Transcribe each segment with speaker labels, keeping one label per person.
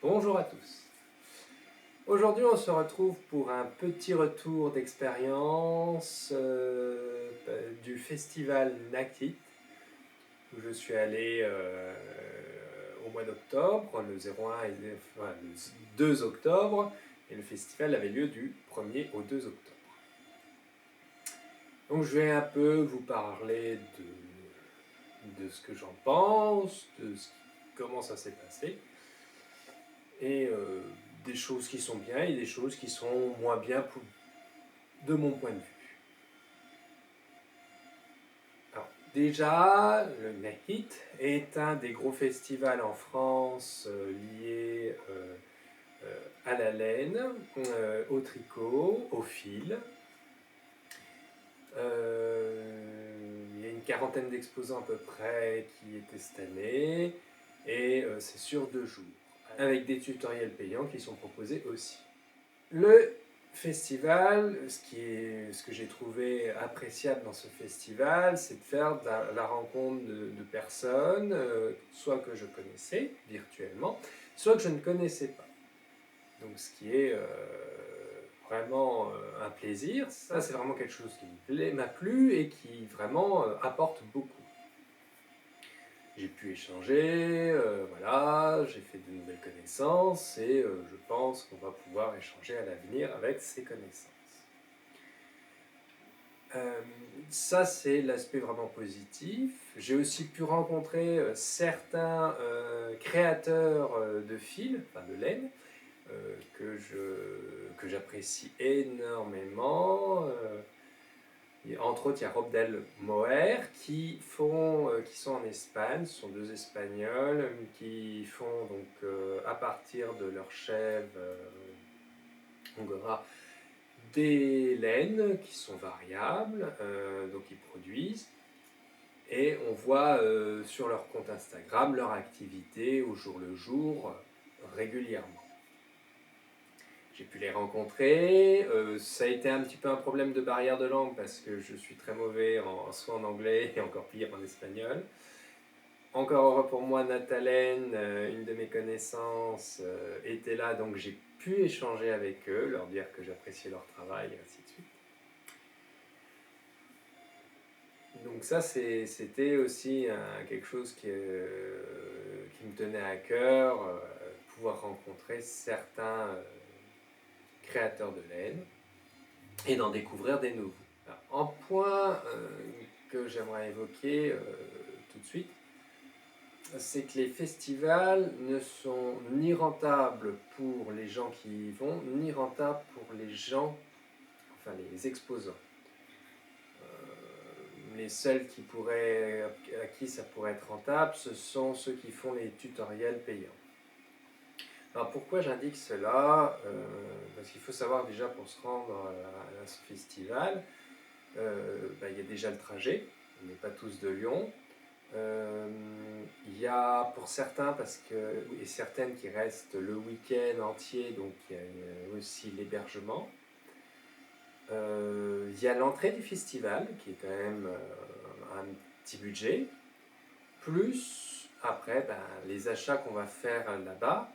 Speaker 1: Bonjour à tous. Aujourd'hui, on se retrouve pour un petit retour d'expérience du festival Nakit, où je suis allé au mois d'octobre, le 01 et enfin, le 2 octobre, et le festival avait lieu du 1er au 2 octobre. Donc je vais un peu vous parler de ce que j'en pense, comment ça s'est passé, et des choses qui sont bien et des choses qui sont moins bien de mon point de vue. Alors, déjà, le Nahit est un des gros festivals en France liés à la laine, au tricot, au fil. Il y a une quarantaine d'exposants à peu près qui étaient cette année, et c'est sur 2 jours, avec des tutoriels payants qui sont proposés aussi. Le festival, ce que j'ai trouvé appréciable dans ce festival, c'est de faire la rencontre de personnes, soit que je connaissais virtuellement, soit que je ne connaissais pas. Donc ce qui est vraiment un plaisir. Ça, c'est vraiment quelque chose qui m'a plu et qui vraiment apporte beaucoup. J'ai pu échanger, voilà, j'ai fait de nouvelles connaissances et je pense qu'on va pouvoir échanger à l'avenir avec ces connaissances. Ça, c'est l'aspect vraiment positif. J'ai aussi pu rencontrer certains créateurs de fils, enfin de laine, que j'apprécie énormément. Entre autres, il y a Robdel Moher qui sont en Espagne, ce sont 2 Espagnols qui font donc à partir de leur chèvre Angora des laines qui sont variables, donc ils produisent. Et on voit sur leur compte Instagram leur activité au jour le jour régulièrement. J'ai pu les rencontrer. Ça a été un petit peu un problème de barrière de langue parce que je suis très mauvais soit en anglais et encore pire en espagnol. Encore heureux pour moi, Nathalène, une de mes connaissances, était là, donc j'ai pu échanger avec eux, leur dire que j'appréciais leur travail, et ainsi de suite. Donc ça, c'était aussi quelque chose qui me tenait à cœur, pouvoir rencontrer certains créateurs de laine et d'en découvrir des nouveaux. Alors, un point que j'aimerais évoquer tout de suite, c'est que les festivals ne sont ni rentables pour les gens qui y vont, ni rentables pour les gens, enfin les exposants. Les seuls à qui ça pourrait être rentable, ce sont ceux qui font les tutoriels payants. Alors pourquoi j'indique cela Parce qu'il faut savoir déjà pour se rendre à ce festival, il y a déjà le trajet, on n'est pas tous de Lyon. Il y a pour certains, et certaines qui restent le week-end entier, donc il y a aussi l'hébergement. Il y a l'entrée du festival, qui est quand même un petit budget, plus après les achats qu'on va faire là-bas.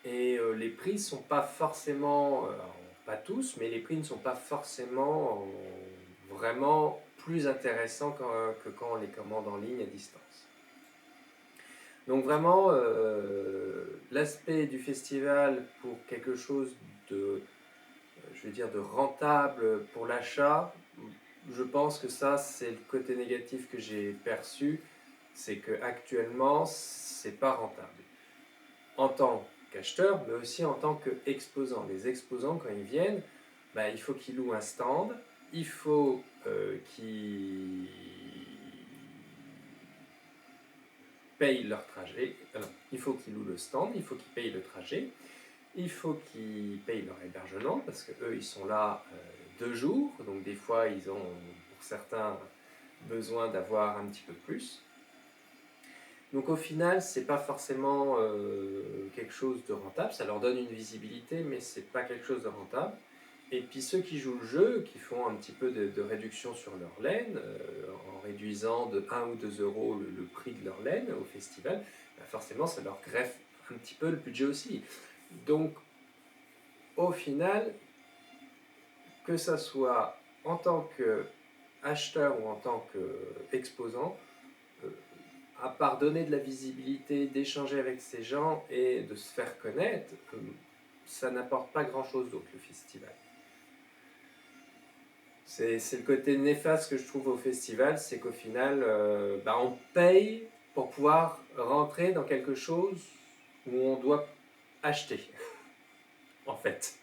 Speaker 1: Les prix ne sont pas forcément, pas tous, mais les prix ne sont pas forcément vraiment plus intéressants que quand on les commande en ligne à distance. Donc vraiment, l'aspect du festival pour quelque chose de rentable pour l'achat, je pense que ça, c'est le côté négatif que j'ai perçu, c'est qu'actuellement, c'est pas rentable. En tant qu'acheteur, mais aussi en tant qu'exposant. Les exposants, quand ils viennent, il faut qu'ils louent un stand, il faut qu'ils payent leur trajet, il faut qu'ils louent le stand, il faut qu'ils payent le trajet, il faut qu'ils payent leur hébergement, parce qu'eux, ils sont là 2 jours, donc des fois, ils ont, pour certains, besoin d'avoir un petit peu plus. Donc au final, c'est pas forcément quelque chose de rentable, ça leur donne une visibilité, mais c'est pas quelque chose de rentable. Et puis ceux qui jouent le jeu, qui font un petit peu de réduction sur leur laine, en réduisant de 1 ou 2 euros le prix de leur laine au festival, forcément ça leur greffe un petit peu le budget aussi. Donc au final, que ça soit en tant qu'acheteur ou en tant qu'exposant, à part donner de la visibilité, d'échanger avec ces gens et de se faire connaître, ça n'apporte pas grand-chose d'autre, le festival. C'est le côté néfaste que je trouve au festival, c'est qu'au final, on paye pour pouvoir rentrer dans quelque chose où on doit acheter, en fait.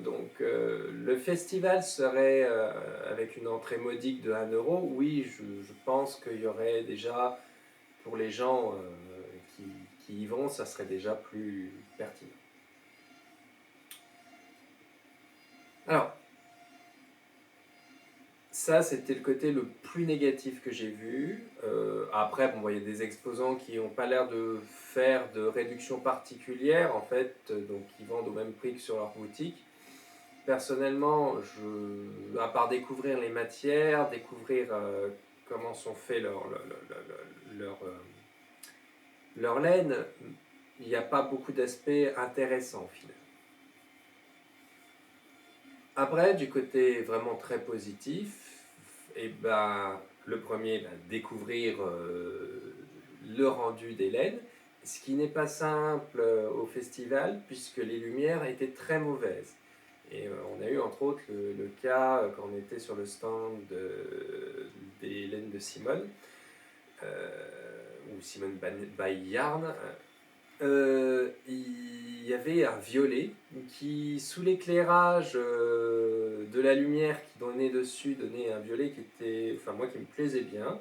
Speaker 1: Donc le festival serait avec une entrée modique de 1 euro. Oui, je pense qu'il y aurait déjà, pour les gens qui y vont, ça serait déjà plus pertinent. Alors, ça, c'était le côté le plus négatif que j'ai vu. Après, il y a des exposants qui n'ont pas l'air de faire de réduction particulière, en fait, donc ils vendent au même prix que sur leur boutique. Personnellement, à part découvrir les matières, découvrir comment sont faits leur laine, il n'y a pas beaucoup d'aspects intéressants au final. Après, du côté vraiment très positif, le premier, découvrir le rendu des laines, ce qui n'est pas simple au festival puisque les lumières étaient très mauvaises. Et on a eu entre autres le cas quand on était sur le stand des laines de Simone, ou Simone by Yarn. Il y avait un violet qui, sous l'éclairage de la lumière qui donnait dessus, donnait un violet qui était, moi qui me plaisait bien.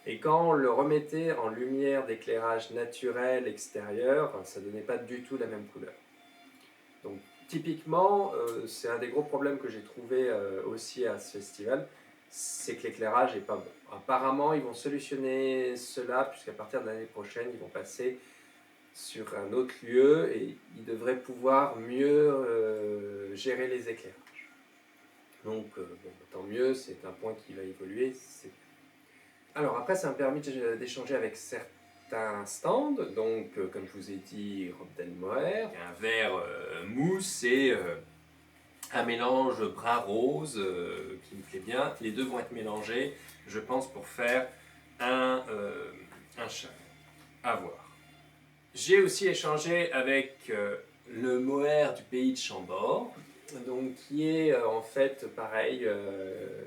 Speaker 1: Et quand on le remettait en lumière d'éclairage naturel extérieur, ça donnait pas du tout la même couleur. Donc typiquement, c'est un des gros problèmes que j'ai trouvé aussi à ce festival, c'est que l'éclairage n'est pas bon. Apparemment, ils vont solutionner cela, puisqu'à partir de l'année prochaine, ils vont passer sur un autre lieu et ils devraient pouvoir mieux gérer les éclairages. Donc, tant mieux, c'est un point qui va évoluer. Alors après, ça m'a permis d'échanger avec certains stands. Donc, comme je vous ai dit, Rob Delmoer, un verre mousse et un mélange brun-rose qui me plaît bien. Les deux vont être mélangés, je pense, pour faire un châle. À voir. J'ai aussi échangé avec le mohair du pays de Chambord, donc qui est en fait pareil,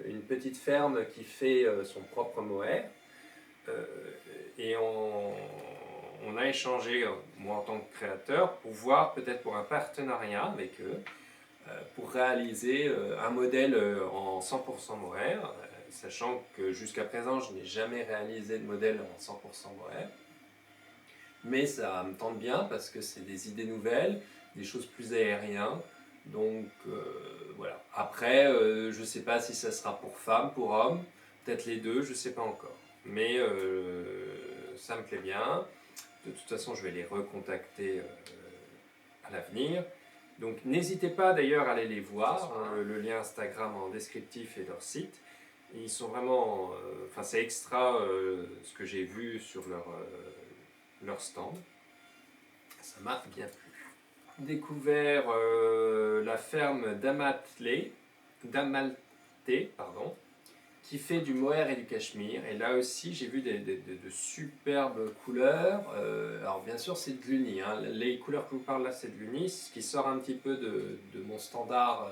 Speaker 1: une petite ferme qui fait son propre mohair. Et on a échangé, moi en tant que créateur, pour voir peut-être pour un partenariat avec eux, pour réaliser un modèle en 100% mohair, sachant que jusqu'à présent je n'ai jamais réalisé de modèle en 100% mohair. Mais ça me tente bien parce que c'est des idées nouvelles, des choses plus aériennes. Donc voilà. Après, je ne sais pas si ça sera pour femmes, pour hommes, peut-être les deux, je ne sais pas encore. Mais ça me plaît bien. De toute façon, je vais les recontacter à l'avenir. Donc n'hésitez pas d'ailleurs à aller les voir. Le lien Instagram en descriptif et leur site. Et ils sont vraiment... c'est extra ce que j'ai vu sur leur stand. Ça m'a bien plu. Découvert la ferme d'Amalté, qui fait du mohair et du cachemire. Et là aussi, j'ai vu de superbes couleurs. Alors bien sûr, c'est de l'uni. Hein. Les couleurs que je vous parle là, c'est de l'uni, ce qui sort un petit peu de mon standard.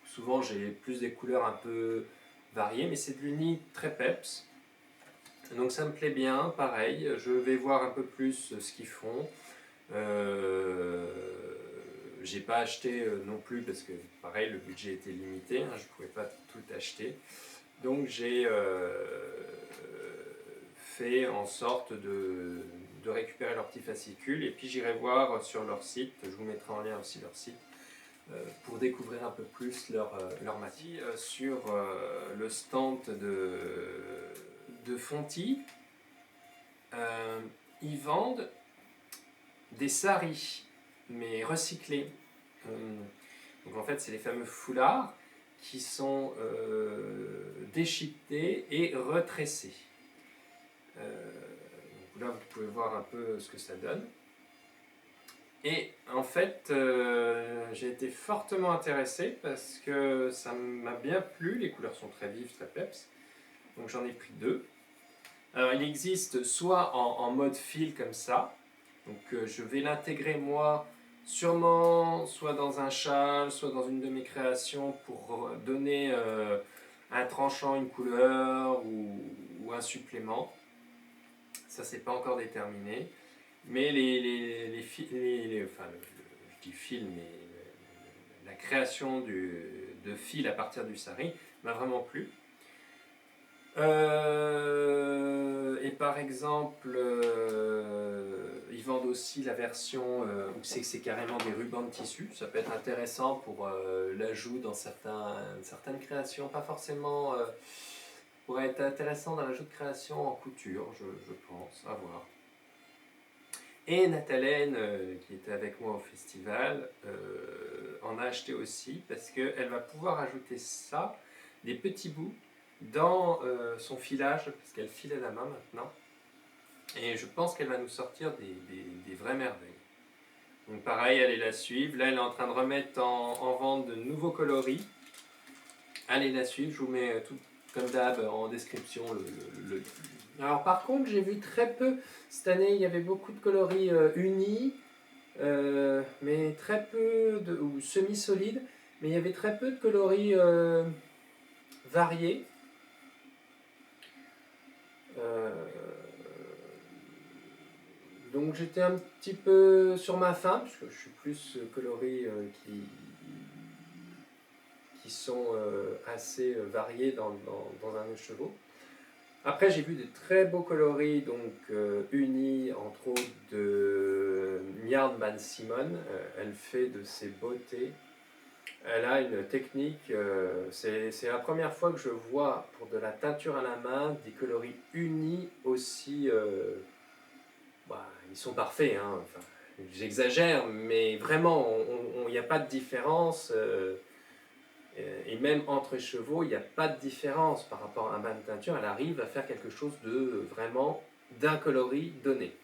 Speaker 1: Souvent, j'ai plus des couleurs un peu variées, mais c'est de l'uni très peps. Donc ça me plaît bien, pareil, je vais voir un peu plus ce qu'ils font. J'ai pas acheté non plus parce que pareil le budget était limité, hein, je ne pouvais pas tout acheter. Donc j'ai fait en sorte de récupérer leurs petits fascicules et puis j'irai voir sur leur site, je vous mettrai en lien aussi leur site, pour découvrir un peu plus leur matière. Sur le stand de Fonty, ils vendent des saris, mais recyclés. Donc en fait, c'est les fameux foulards qui sont déchiquetés et retressés. là, vous pouvez voir un peu ce que ça donne. Et en fait, j'ai été fortement intéressé parce que ça m'a bien plu. Les couleurs sont très vives, très peps. Donc j'en ai pris 2. Alors il existe soit en mode fil comme ça. Donc je vais l'intégrer moi sûrement soit dans un châle, soit dans une de mes créations pour donner un tranchant, une couleur ou un supplément. Ça c'est pas encore déterminé. Mais enfin, je dis fil, mais la création de fil à partir du sari m'a vraiment plu. Et par exemple, ils vendent aussi la version où c'est carrément des rubans de tissu. Ça peut être intéressant pour l'ajout dans certaines créations, pas forcément. Pourrait être intéressant dans l'ajout de création en couture, je pense, à voir. Et Nathalène, qui était avec moi au festival, en a acheté aussi parce qu'elle va pouvoir ajouter ça, des petits bouts, dans son filage, parce qu'elle file à la main maintenant. Et je pense qu'elle va nous sortir des vraies merveilles. Donc pareil, allez la suivre. Là, elle est en train de remettre en vente de nouveaux coloris. Allez la suivre, je vous mets tout comme d'hab en description le. Alors par contre, j'ai vu très peu, cette année, il y avait beaucoup de coloris unis, mais très peu, ou semi-solides, mais il y avait très peu de coloris variés. Donc j'étais un petit peu sur ma faim, puisque je suis plus coloris qui sont assez variés dans un chevaux. Après, j'ai vu des très beaux coloris, donc unis, entre autres, de Njarn Van Simon. Elle fait de ses beautés. Elle a une technique, c'est la première fois que je vois pour de la teinture à la main des coloris unis aussi. Ils sont parfaits, hein. Enfin, j'exagère, mais vraiment, il n'y a pas de différence. Et même entre chevaux, il n'y a pas de différence par rapport à un bain de teinture. Elle arrive à faire quelque chose de vraiment d'un coloris donné.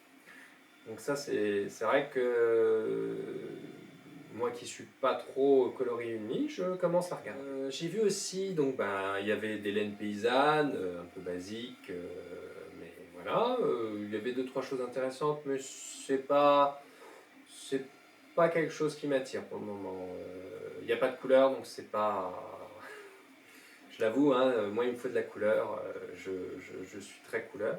Speaker 1: Donc ça, c'est vrai que moi qui ne suis pas trop coloris uni, je commence à regarder. J'ai vu aussi, donc il y avait des laines paysannes, un peu basiques, mais voilà. Il y avait 2-3 choses intéressantes, mais c'est pas quelque chose qui m'attire pour le moment. Il n'y a pas de couleur, donc c'est pas. Je l'avoue, hein, moi il me faut de la couleur, je suis très couleur.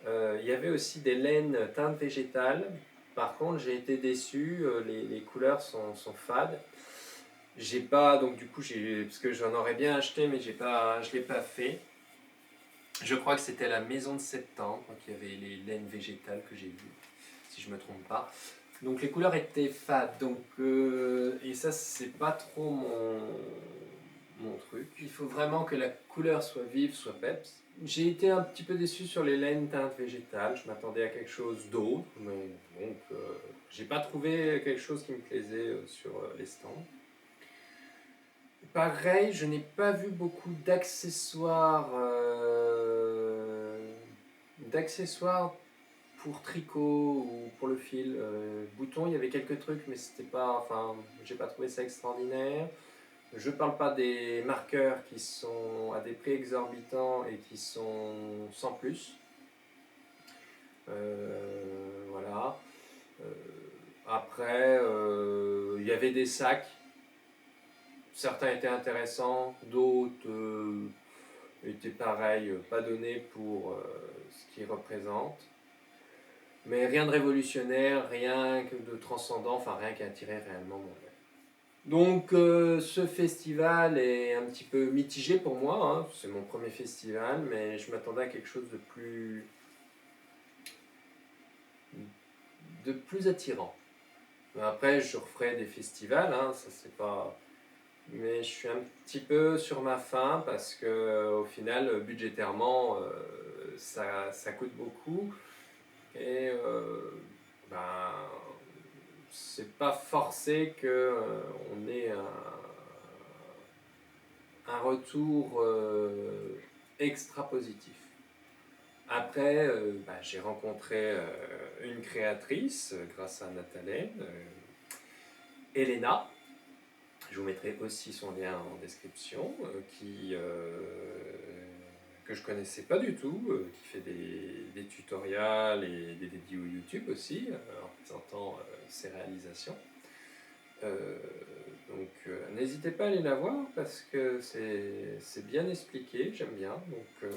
Speaker 1: Il y avait aussi des laines teintes végétales. Par contre, j'ai été déçu, les couleurs sont fades. J'ai pas, donc du coup, parce que j'en aurais bien acheté, mais je ne l'ai pas fait. Je crois que c'était à la Maison de Septembre qu'il y avait les laines végétales que j'ai vues, si je ne me trompe pas. Donc les couleurs étaient fades, et ça c'est pas trop mon truc. Il faut vraiment que la couleur soit vive, soit peps. J'ai été un petit peu déçu sur les laines teintes végétales, je m'attendais à quelque chose d'autre, mais donc j'ai pas trouvé quelque chose qui me plaisait sur les stands. Pareil, je n'ai pas vu beaucoup d'accessoires pour tricot ou pour le fil. Boutons, il y avait quelques trucs, mais c'était pas, enfin, j'ai pas trouvé ça extraordinaire. Je parle pas des marqueurs qui sont à des prix exorbitants et qui sont sans plus. Voilà. Après, il y avait des sacs. Certains étaient intéressants, d'autres étaient pareils, pas donnés pour ce qu'ils représentent. Mais rien de révolutionnaire, rien que de transcendant, enfin rien qui a attiré réellement mon œil. Donc ce festival est un petit peu mitigé pour moi, hein. C'est mon premier festival, mais je m'attendais à quelque chose de plus attirant. Après, je referai des festivals, hein, ça c'est pas. Mais je suis un petit peu sur ma faim parce que au final, budgétairement, ça coûte beaucoup. Et c'est pas forcé qu'on ait un retour extra positif. Après, j'ai rencontré une créatrice grâce à Nathalie, Elena. Je vous mettrai aussi son lien en description, que je connaissais pas du tout, qui fait des tutoriels et des vidéos YouTube aussi, en présentant ses réalisations. N'hésitez pas à aller la voir parce que c'est bien expliqué, j'aime bien. Donc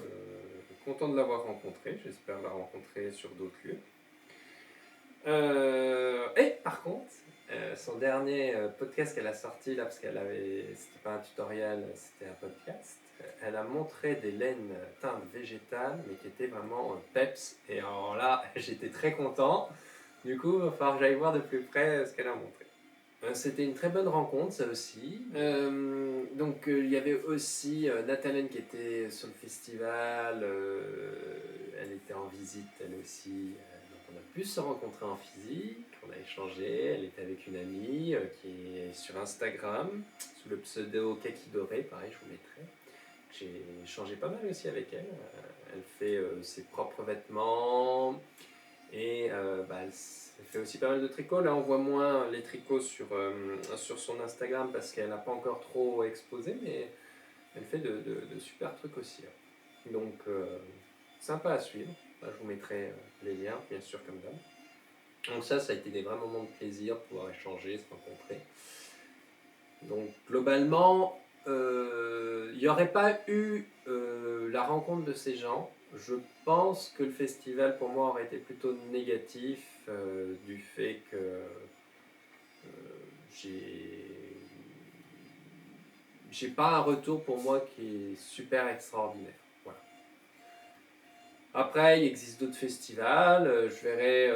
Speaker 1: content de l'avoir rencontrée, j'espère la rencontrer sur d'autres lieux. Et par contre, son dernier podcast qu'elle a sorti là, parce c'était pas un tutoriel, c'était un podcast, elle a montré des laines teintes végétales, mais qui étaient vraiment peps. Et alors là, j'étais très content. Du coup, il va falloir que j'aille voir de plus près ce qu'elle a montré. C'était une très bonne rencontre, ça aussi. Il y avait aussi Nathalie qui était sur le festival. Elle était en visite, elle aussi. Donc on a pu se rencontrer en physique, on a échangé. Elle était avec une amie qui est sur Instagram, sous le pseudo Kaki Doré, pareil, je vous mettrai. J'ai échangé pas mal aussi avec elle. Elle fait ses propres vêtements. Et elle fait aussi pas mal de tricots. Là, on voit moins les tricots sur son Instagram parce qu'elle n'a pas encore trop exposé, mais elle fait de super trucs aussi. Donc, sympa à suivre. Là, je vous mettrai les liens, bien sûr, comme d'hab. Donc ça a été des vrais moments de plaisir, pouvoir échanger, se rencontrer. Donc, globalement, il n'y aurait pas eu la rencontre de ces gens. Je pense que le festival pour moi aurait été plutôt négatif du fait que j'ai pas un retour pour moi qui est super extraordinaire. Voilà. Après, il existe d'autres festivals, je verrai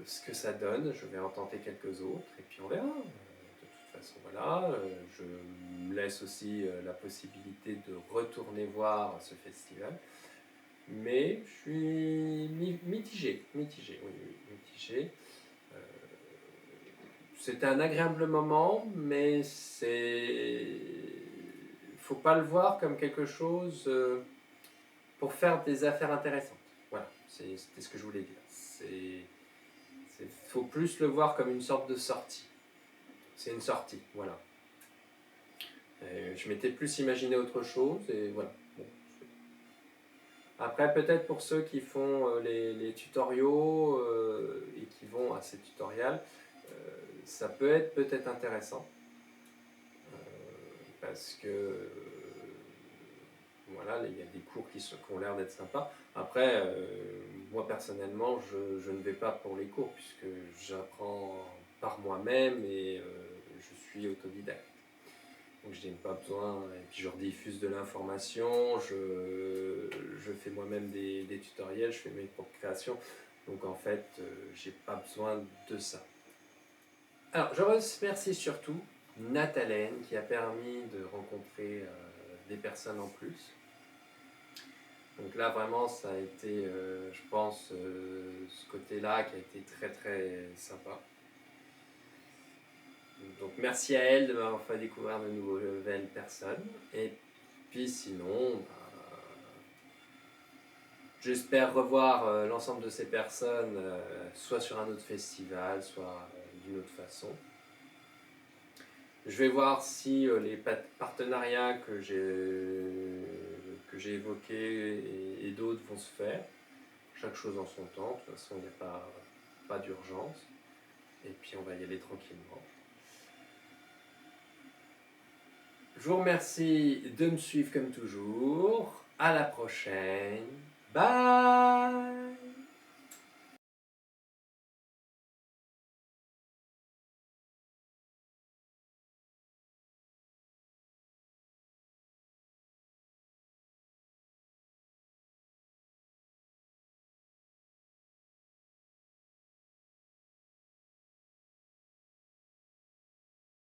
Speaker 1: ce que ça donne, je vais en tenter quelques autres et puis on verra. De toute façon, voilà, je me laisse aussi la possibilité de retourner voir ce festival. Mais je suis mitigé, oui, mitigé. C'était un agréable moment, mais faut pas le voir comme quelque chose pour faire des affaires intéressantes. Voilà, c'était ce que je voulais dire. Faut plus le voir comme une sorte de sortie. C'est une sortie, voilà. Je m'étais plus imaginé autre chose et voilà. Bon. Après, peut-être pour ceux qui font les tutoriaux et qui vont à ces tutoriels, ça peut être peut-être intéressant. Parce que voilà, il y a des cours qui ont l'air d'être sympas. Après, moi personnellement, je ne vais pas pour les cours puisque j'apprends par moi-même et je suis autodidacte. Donc je n'ai pas besoin, et puis je rediffuse de l'information, je fais moi-même des tutoriels, je fais mes propres créations. Donc en fait, j'ai pas besoin de ça. Alors je remercie surtout Nathalie qui a permis de rencontrer des personnes en plus. Donc là vraiment ça a été, je pense, ce côté-là qui a été très très sympa. Donc merci à elle de m'avoir fait découvrir de nouvelles personnes. Et puis sinon, j'espère revoir l'ensemble de ces personnes, soit sur un autre festival, soit d'une autre façon. Je vais voir si les partenariats que j'ai évoqués et d'autres vont se faire. Chaque chose en son temps, de toute façon il n'y a pas d'urgence. Et puis on va y aller tranquillement. Je vous remercie de me suivre comme toujours. À la prochaine. Bye!